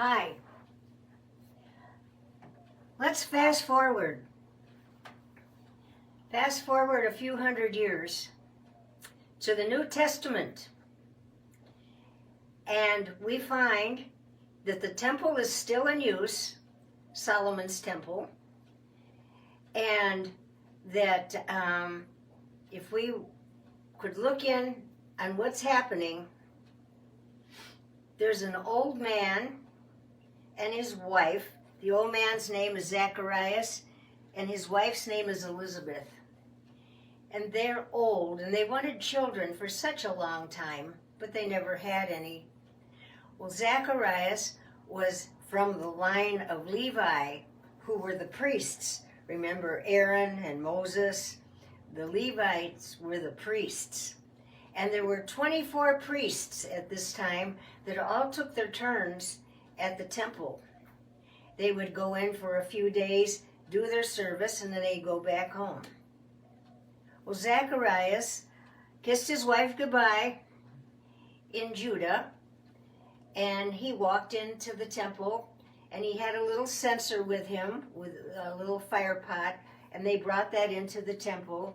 Hi. Let's fast forward. Fast forward a few hundred years to the New Testament. And we find that the temple is still in use, Solomon's temple, and that if we could look in on what's happening, there's an old man and his wife. The old man's name is Zacharias, and his wife's name is Elizabeth. And they're old, and they wanted children for such a long time, but they never had any. Well, Zacharias was from the line of Levi, who were the priests. Remember Aaron and Moses? The Levites were the priests. And there were 24 priests at this time that all took their turns at the temple. They would go in for a few days, do their service, and then they'd go back home. Well, Zacharias kissed his wife goodbye in Judah, and he walked into the temple, and he had a little censer with him, with a little fire pot, and they brought that into the temple.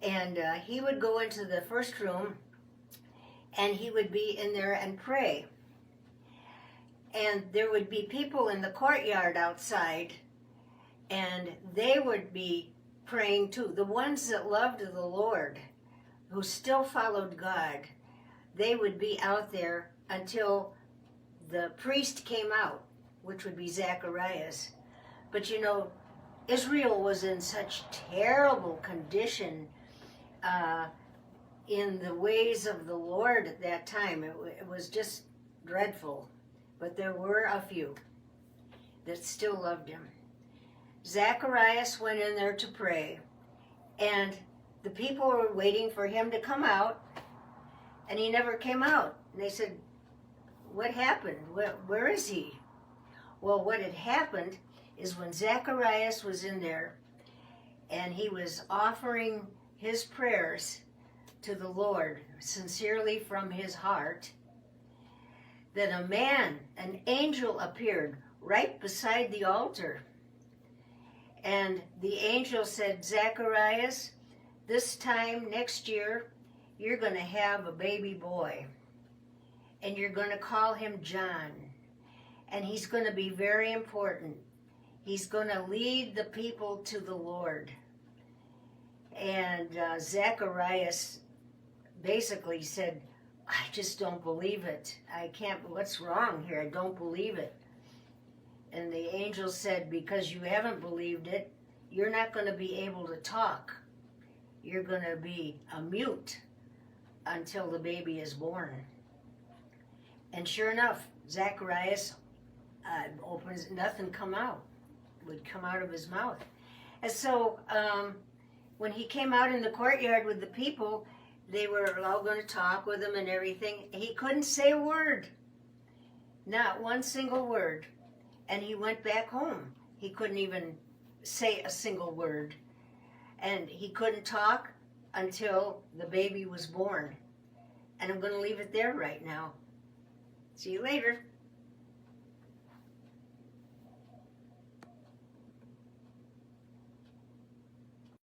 And he would go into the first room, and he would be in there and pray. And there would be people in the courtyard outside, and they would be praying too. The ones that loved the Lord, who still followed God, they would be out there until the priest came out, which would be Zacharias. But you know, Israel was in such terrible condition in the ways of the Lord at that time. It was just dreadful. But there were a few that still loved him. Zacharias went in there to pray, and the people were waiting for him to come out, and he never came out. And they said, "What happened? Where is he?" Well, what had happened is when Zacharias was in there, and he was offering his prayers to the Lord sincerely from his heart, that a man, an angel, appeared right beside the altar. And the angel said, "Zacharias, this time next year, you're going to have a baby boy, and you're going to call him John, and he's going to be very important. He's going to lead the people to the Lord." And Zacharias basically said, "I just don't believe it. I can't, what's wrong here? I don't believe it." And the angel said, "Because you haven't believed it, you're not going to be able to talk. You're going to be a mute until the baby is born." And sure enough, Zacharias opens, nothing would come out of his mouth. And so when he came out in the courtyard with the people, they were all going to talk with him and everything. He couldn't say a word. Not one single word. And he went back home. He couldn't even say a single word. And he couldn't talk until the baby was born. And I'm going to leave it there right now. See you later.